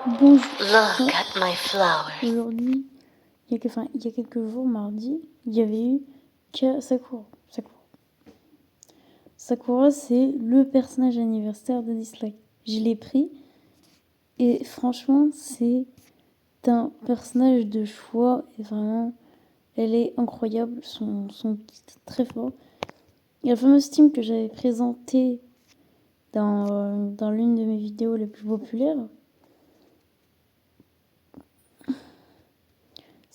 Bonjour. Look at my flowers. Aujourd'hui, il y a quelques jours, mardi, il y avait eu Sakura. Sakura, c'est le personnage anniversaire de Dislike. Je l'ai pris et franchement, c'est un personnage de choix et vraiment, elle est incroyable. Son kit est très fort. Il y a le fameux team que j'avais présenté dans l'une de mes vidéos les plus populaires.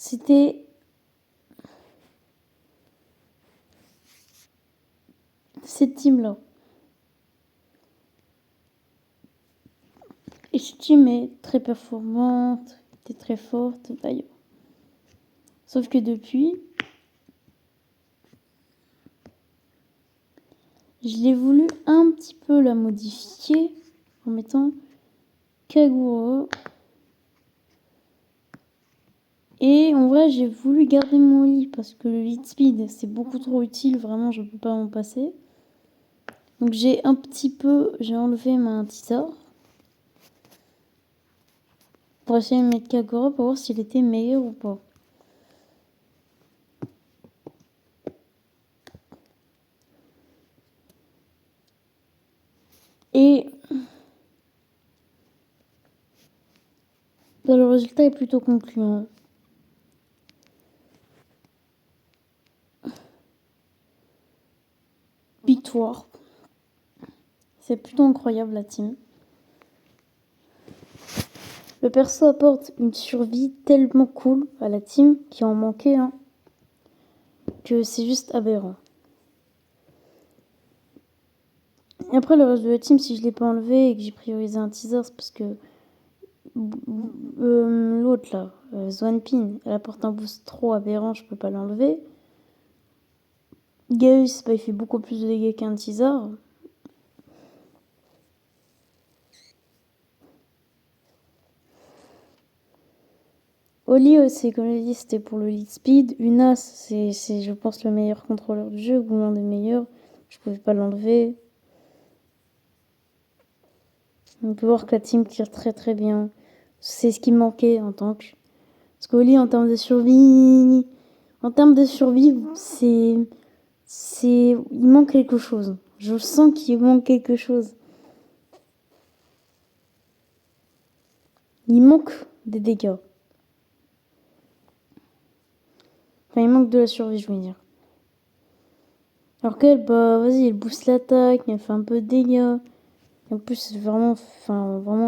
C'était cette team-là. Et cette team est très performante, était très forte d'ailleurs. Sauf que depuis, je l'ai voulu un petit peu la modifier en mettant Kagura. Et en vrai, j'ai voulu garder mon lit parce que le lead speed, c'est beaucoup trop utile. Vraiment, je ne peux pas m'en passer. Donc j'ai enlevé ma teaser pour essayer de mettre Kagura pour voir s'il était meilleur ou pas. Et le résultat est plutôt concluant. Victoire. C'est plutôt incroyable la team. Le perso apporte une survie tellement cool à la team qui en manquait que c'est juste aberrant. Et après le reste de la team, si je l'ai pas enlevé et que j'ai priorisé un teaser, c'est parce que l'autre là, Zwanpin, elle apporte un boost trop aberrant, je peux pas l'enlever. Gaius, il fait beaucoup plus de dégâts qu'un teaser. Oli aussi, comme je l'ai dit, c'était pour le lead speed. Unas, c'est je pense le meilleur contrôleur du jeu, ou l'un des meilleurs. Je pouvais pas l'enlever. On peut voir que la team tire très très bien. C'est ce qui me manquait en tank. Parce qu'Oli, en termes de survie, il manque quelque chose. Je sens qu'il manque quelque chose. Il manque des dégâts. Enfin, il manque de la survie, je veux dire. Alors qu'elle, bah, vas-y, elle booste l'attaque, elle fait un peu de dégâts. Et en plus, vraiment,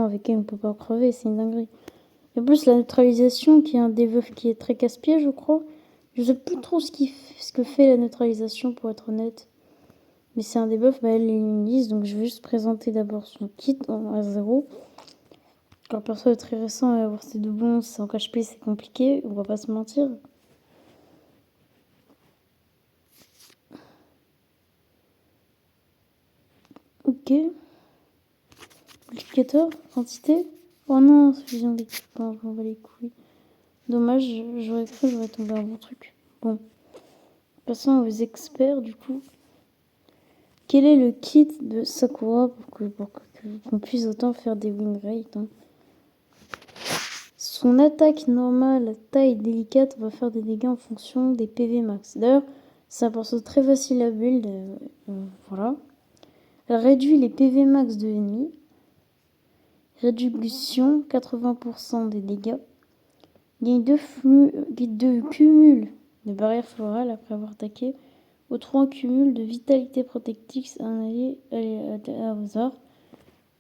avec elle, on peut pas crever, c'est une dinguerie. Et en plus, la neutralisation, qui est un debuff qui est très casse-pied, je crois. Je sais plus trop ce que fait la neutralisation, pour être honnête. Mais c'est un debuff, bah, elle est une liste, donc je vais juste présenter d'abord son kit en A0. Alors, perso est très récent, et avoir ses doublons, c'est en HP, c'est compliqué, on va pas se mentir. Ok. Multiplicateur, quantité. Oh non, fusion d'équipement, je m'en bats les couilles. Dommage, j'aurais cru que j'aurais tombé un bon truc. Bon. Passons aux experts, du coup. Quel est le kit de Sakura pour qu'on puisse autant faire des win rates Son attaque normale, taille délicate, va faire des dégâts en fonction des PV max. D'ailleurs, c'est un perso très facile à build. Voilà. Elle réduit les PV max de l'ennemi. Réduction 80% des dégâts. Gagne de cumul de barrières florales après avoir attaqué. Aux 3 cumul de vitalité protectrice à un allié à hasard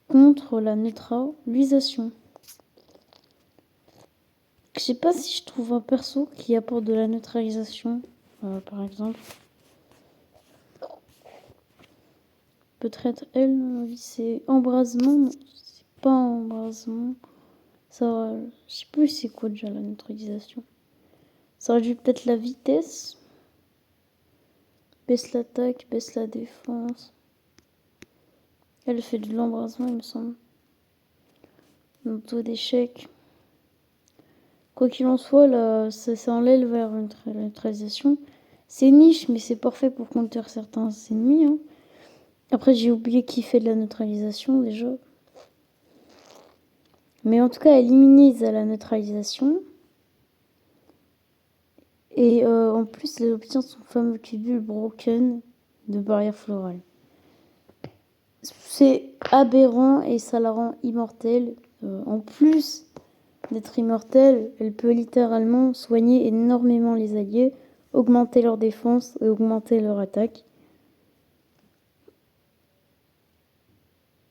contre la neutralisation. Je sais pas si je trouve un perso qui apporte de la neutralisation, par exemple. Peut-être elle, c'est embrasement. Non, c'est pas embrasement. Ça, je sais plus c'est quoi déjà la neutralisation. Ça réduit peut-être la vitesse. Baisse l'attaque, baisse la défense. Elle fait de l'embrasement, il me semble. Un taux d'échec. Quoi qu'il en soit, là, ça enlève vers la neutralisation. C'est niche, mais c'est parfait pour counter certains ennemis. Hein. Après, j'ai oublié qui fait de la neutralisation déjà. Mais en tout cas, elle immunise à la neutralisation. Et en plus, elle obtient son fameux cubule broken de barrière florale. C'est aberrant et ça la rend immortelle. En plus d'être immortelle, elle peut littéralement soigner énormément les alliés, augmenter leur défense et augmenter leur attaque.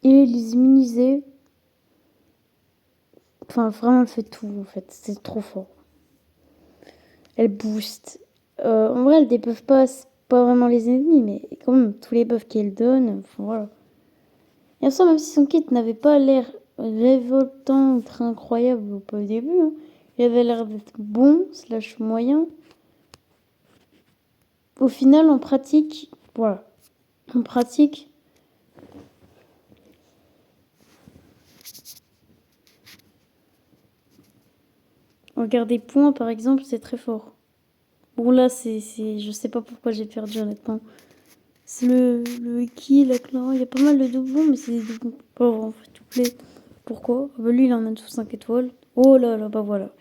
Et les immuniser. Enfin, vraiment, elle fait tout en fait. C'est trop fort. Elle booste. En vrai, elle débuffe pas vraiment les ennemis, mais quand même, tous les buffs qu'elle donne, enfin, voilà. Et en soi, même si son kit n'avait pas l'air révoltant ou très incroyable au début, hein, il avait l'air d'être bon, slash moyen. Au final, en pratique, voilà. En pratique, regarder points par exemple, c'est très fort. Bon, là, je sais pas pourquoi j'ai perdu honnêtement. C'est le Iki, la Clara, il y a pas mal de doublons, mais c'est des doublons pauvres en fait, tout plaît. Pourquoi? Bah, lui, il en a tous 5 étoiles. Oh là là, bah voilà.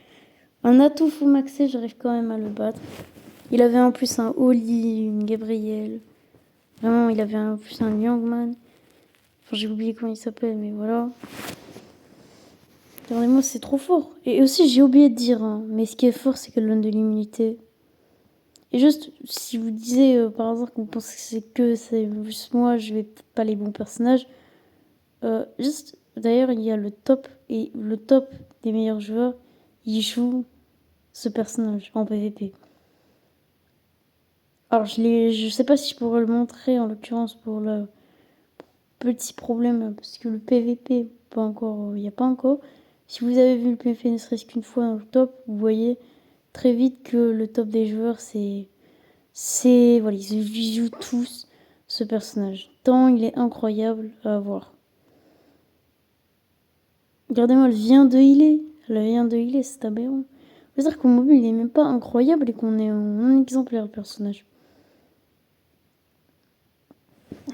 Un atout full maxé, j'arrive quand même à le battre. Il avait en plus un Oli, une Gabrielle. Vraiment, il avait en plus un Youngman. Enfin, j'ai oublié comment il s'appelle, mais voilà. Regardez-moi, c'est trop fort. Et aussi, j'ai oublié de dire, hein, mais ce qui est fort, c'est qu'elle donne de l'immunité. Et juste, si vous disiez par hasard que vous pensez que c'est juste moi, je vais peut-être pas les bons personnages. Juste, d'ailleurs, il y a le top, et le top des meilleurs joueurs, il joue ce personnage en PvP. Alors, je sais pas si je pourrais le montrer, en l'occurrence, pour le petit problème, parce que le PvP, pas encore, il n'y a pas encore. Si vous avez vu le PvP ne serait-ce qu'une fois dans le top, vous voyez très vite que le top des joueurs, voilà, ils jouent tous ce personnage. Tant il est incroyable à voir. Regardez-moi, elle vient de healer. Elle vient de healer, c'est aberrant. C'est-à-dire qu'au mobile, il est même pas incroyable et qu'on est un exemplaire personnage.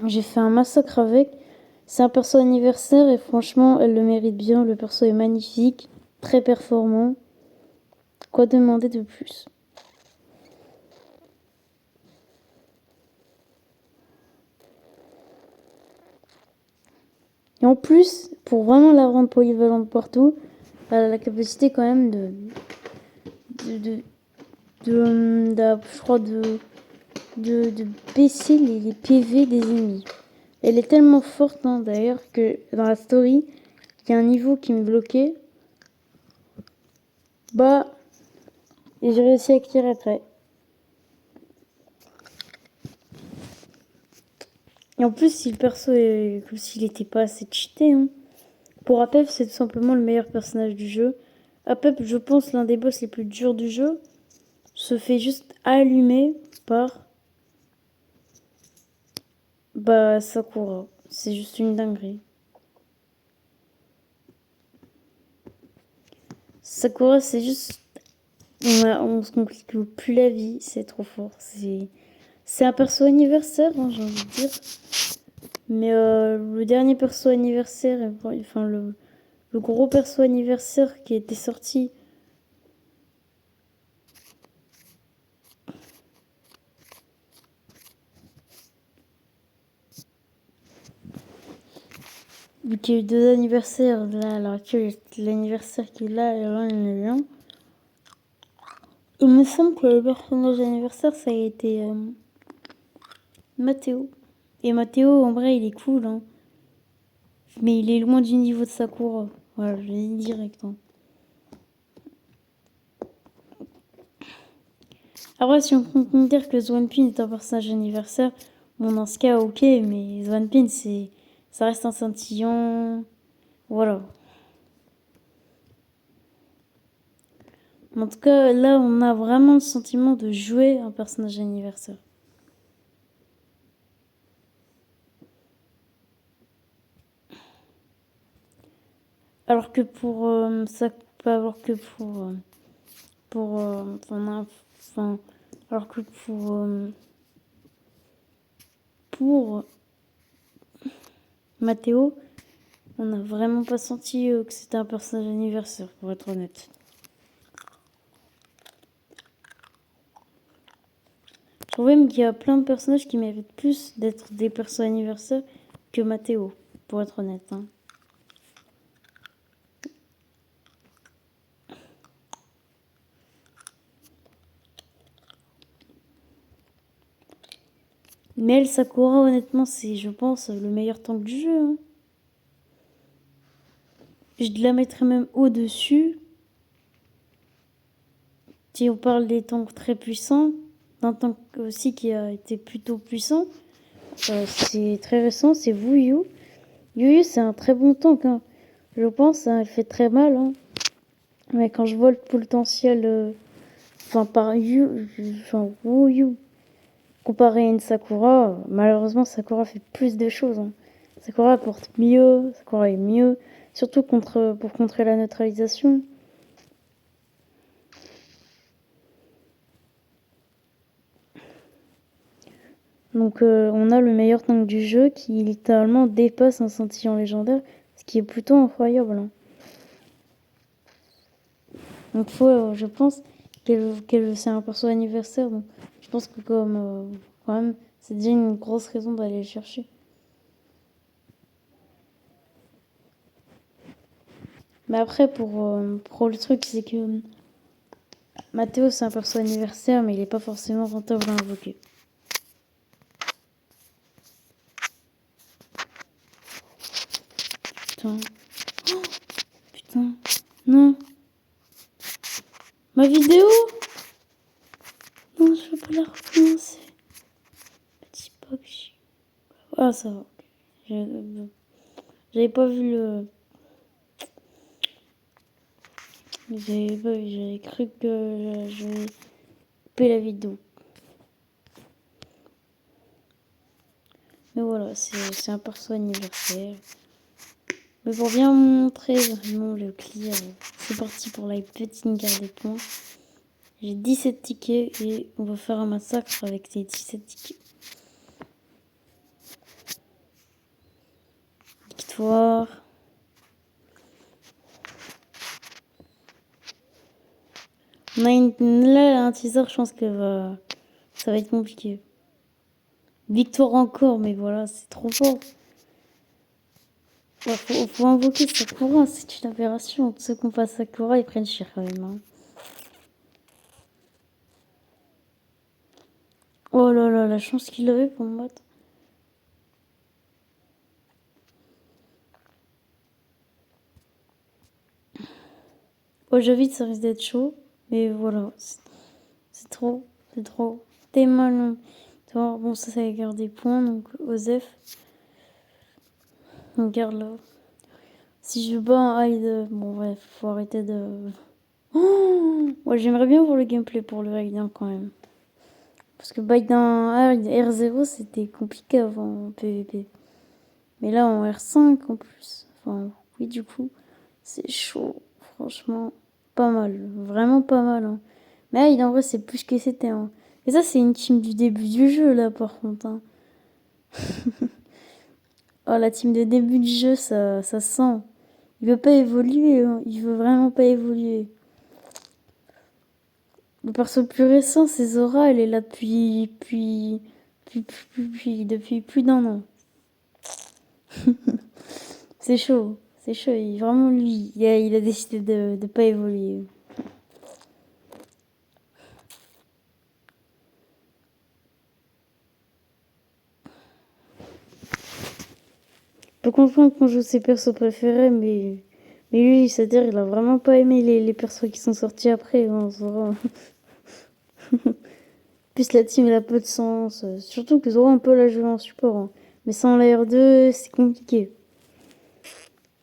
J'ai fait un massacre avec. C'est un perso anniversaire et franchement, elle le mérite bien. Le perso est magnifique, très performant. Quoi demander de plus? Et en plus, pour vraiment la rendre polyvalente partout, elle a la capacité quand même de, je crois de baisser les PV des ennemis. Elle est tellement forte, hein, d'ailleurs, que dans la story, il y a un niveau qui me bloquait. Bah, et j'ai réussi à clear après. Et en plus, si le perso est comme s'il était pas assez cheaté, hein. Pour Apep, c'est tout simplement le meilleur personnage du jeu. Apep, je pense, l'un des boss les plus durs du jeu, se fait juste allumer par Sakura. C'est juste une dinguerie. Sakura, c'est juste on se complique plus la vie, c'est trop fort. C'est un perso anniversaire, hein, j'ai envie de dire. Mais le dernier perso anniversaire, enfin le gros perso anniversaire qui était sorti, vu qu'il y a eu deux anniversaires, là, alors l'anniversaire qui est là et là, il y en a eu un. Il me semble que le personnage anniversaire, ça a été Mathéo. Et Mathéo, en vrai, il est cool, hein. Mais il est loin du niveau de Sakura. Voilà, je l'ai dit direct, hein. Après, si on peut dire que Swampin est un personnage anniversaire, bon, dans ce cas, ok, mais Swampin, ça reste un scintillant. Voilà. En tout cas, là, on a vraiment le sentiment de jouer un personnage anniversaire. Alors que pour ça, alors que enfin, alors que pour Mathéo, On n'a vraiment pas senti que c'était un personnage anniversaire, pour être honnête. Je trouve même qu'il y a plein de personnages qui méritent plus d'être des persos anniversaires que Mathéo, pour être honnête. Hein. Mais elle, Sakura, honnêtement, c'est, je pense, le meilleur tank du jeu. Hein. Je la mettrais même au-dessus. Si on parle des tanks très puissants, d'un tank aussi qui a été plutôt puissant, c'est très récent, c'est Wuyu. Wuyu, c'est un très bon tank. Hein. Je pense, hein, elle fait très mal. Hein. Mais quand je vois le potentiel, par Wuyu, comparé à une Sakura, malheureusement, Sakura fait plus de choses. Hein. Sakura porte mieux, Sakura est mieux, surtout pour contrer la neutralisation. Donc on a le meilleur tank du jeu qui littéralement dépasse un scintillon légendaire, ce qui est plutôt incroyable. Hein. Donc je pense qu'elle c'est un perso anniversaire, donc je pense que quand même c'est déjà une grosse raison d'aller le chercher. Mais après pour le truc c'est que Mathéo c'est un perso anniversaire mais il est pas forcément rentable à invoquer. Putain. Oh, putain. Non. Ma vidéo. Non, je veux pas la recommencer. Petit bug. Ah, ça va. J'avais pas vu le. J'avais cru que je vais couper la vidéo. Mais voilà, c'est un perso anniversaire. Mais pour bien montrer vraiment le clear, c'est parti pour la petite guerre des points. J'ai 17 tickets et on va faire un massacre avec ces 17 tickets. Victoire. On a là, un teaser, je pense que ça va être compliqué. Victoire encore, mais voilà, c'est trop fort. Ouais, faut invoquer Sakura, c'est une aberration. Tous ceux qu'on passe Sakura, ils prennent cher quand même. Hein. Oh là là, la chance qu'il avait pour me battre. Oh, j'invite, ça risque d'être chaud. Mais voilà, c'est trop, c'est trop. T'es malin. Bon, ça va garder des points, donc Osef. On garde là. Si je bats un Hyde, bon bref, faut arrêter de... Oh ouais, j'aimerais bien voir le gameplay pour le Hyde hein, quand même. Parce que bite d'un Hyde R0 c'était compliqué avant en PvP. Mais là en R5 en plus. Enfin oui du coup, c'est chaud. Franchement, pas mal. Vraiment pas mal. Hein. Mais Hyde en vrai c'est plus que c'était. Hein. Et ça c'est une team du début du jeu là par contre. Hein. Oh la team de début du jeu ça se sent. Il veut pas évoluer, hein. Il veut vraiment pas évoluer. Le perso le plus récent, c'est Zora, elle est là depuis plus d'un an. C'est chaud, c'est chaud. Vraiment, lui, il a décidé de pas évoluer. Je peux comprendre qu'on joue ses persos préférés, mais lui, c'est-à-dire, il a vraiment pas aimé les persos qui sont sortis après, hein, Zora. Plus la team, elle a peu de sens. Surtout que Zora, on peut la jouer en support. Hein. Mais sans la R2, c'est compliqué.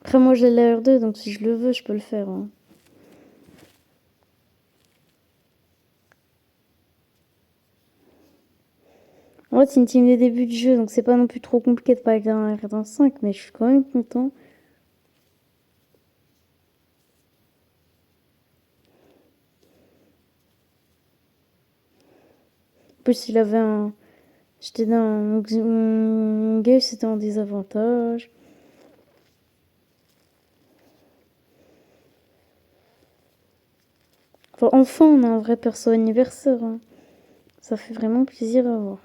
Après, moi, j'ai la R2, donc si je le veux, je peux le faire. Hein. En fait, c'est une team de début de jeu, donc c'est pas non plus trop compliqué de pas être un R 5, mais je suis quand même content. En plus, il avait un. J'étais dans. Mon game, c'était en désavantage. Enfin, on a un vrai perso anniversaire. Hein. Ça fait vraiment plaisir à voir.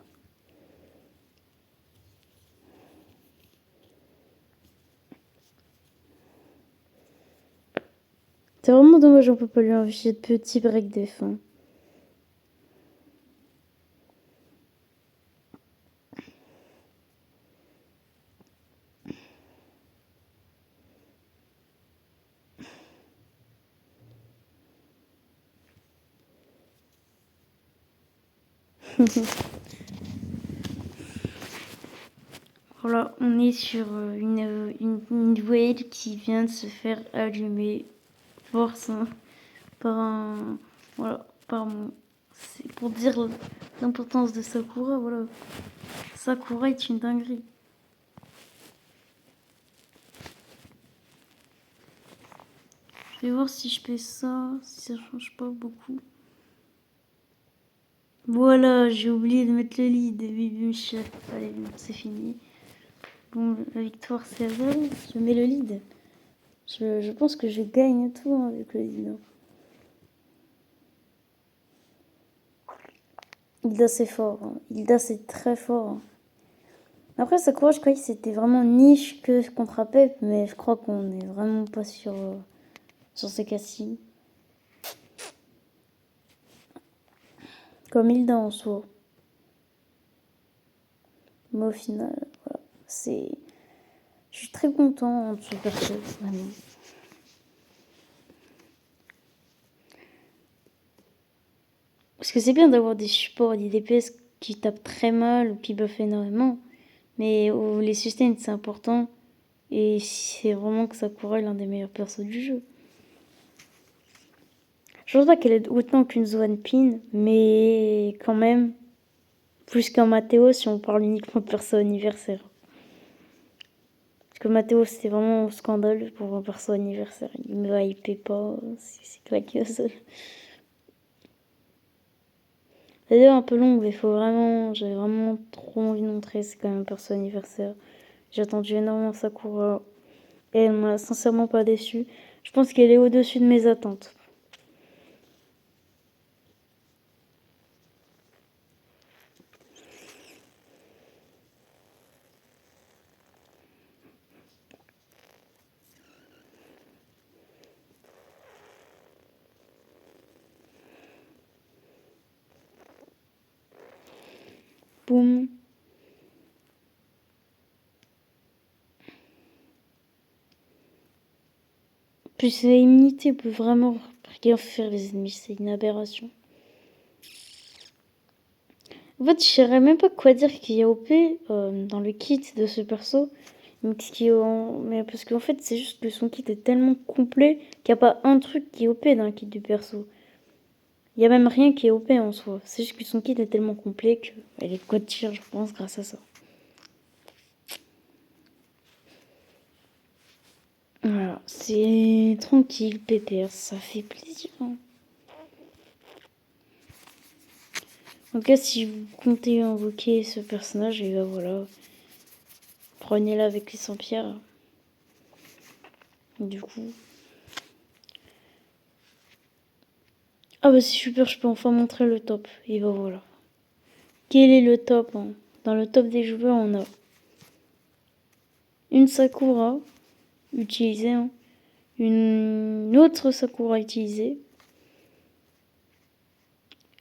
C'est vraiment dommage, on peut pas lui envoyer de petits breaks des fins. Voilà, on est sur une whale qui vient de se faire allumer. Force, hein, par un... Voilà, par mon... C'est pour dire l'importance de Sakura, voilà. Sakura est une dinguerie. Je vais voir si je fais ça, si ça change pas beaucoup. Voilà, j'ai oublié de mettre le lead, Baby Michel. Allez, c'est fini. Bon, la victoire c'est à elle, je mets le lead. Je pense que je gagne tout hein, avec le lead. Hilda c'est fort, hein. Hilda c'est très fort. Hein. Après Sakura je croyais que c'était vraiment niche que contre Apep, mais je crois qu'on est vraiment pas sur ce cas-ci. Comme Hilda en soi. Mais au final, voilà, c'est... Je suis très content de ce perso, vraiment. Parce que c'est bien d'avoir des supports, des DPS qui tapent très mal ou qui buffent énormément. Mais les sustains, c'est important. Et c'est vraiment que Sakura est l'un des meilleurs persos du jeu. Je pense pas qu'elle est autant qu'une Zoan Pin, mais quand même, plus qu'un Mathéo si on parle uniquement de perso anniversaire. Parce que Mathéo, c'est vraiment un scandale pour un perso anniversaire. Il me hype pas, c'est claqué au sol. C'est d'ailleurs un peu long, mais j'avais vraiment trop envie de montrer, c'est quand même un perso anniversaire. J'ai attendu énormément Sakura, et elle m'a sincèrement pas déçue. Je pense qu'elle est au-dessus de mes attentes. Boum. Plus la immunité peut vraiment rien faire les ennemis, c'est une aberration. En fait, je saurais même pas quoi dire qu'il y a OP dans le kit de ce perso. Mais parce qu'en fait, c'est juste que son kit est tellement complet qu'il n'y a pas un truc qui est OP dans le kit du perso. Il n'y a même rien qui est OP en soi. C'est juste que son kit est tellement complet qu'elle est quoi de tir, je pense, grâce à ça. Voilà, c'est tranquille, pépère, ça fait plaisir. Hein. En tout cas, si vous comptez invoquer ce personnage, et ben voilà, prenez-le avec les 100 pierres. Du coup. Ah bah c'est super, je peux enfin montrer le top. Et ben voilà. Quel est le top hein? Dans le top des joueurs, on a une Sakura utilisée, hein. Une autre Sakura utilisée.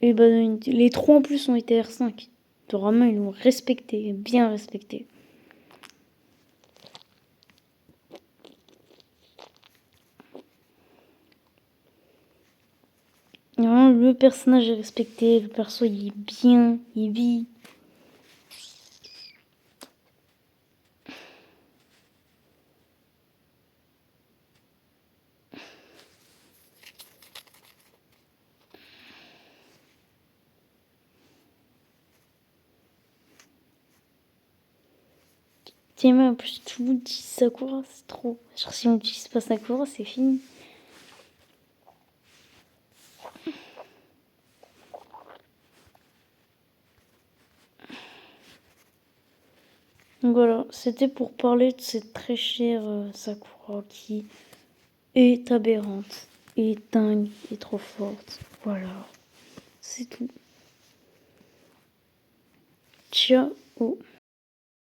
Et ben les trois en plus ont été R5. Vraiment, ils l'ont respecté, bien respecté. Vraiment, le personnage est respecté, le perso il est bien, il vit. Tiens, mais en plus, tout le monde utilise Sakura, c'est trop. Genre, si on n'utilise pas Sakura, c'est fini. Donc voilà, c'était pour parler de cette très chère Sakura qui est aberrante. est dingue et trop forte. Voilà. C'est tout. Ciao.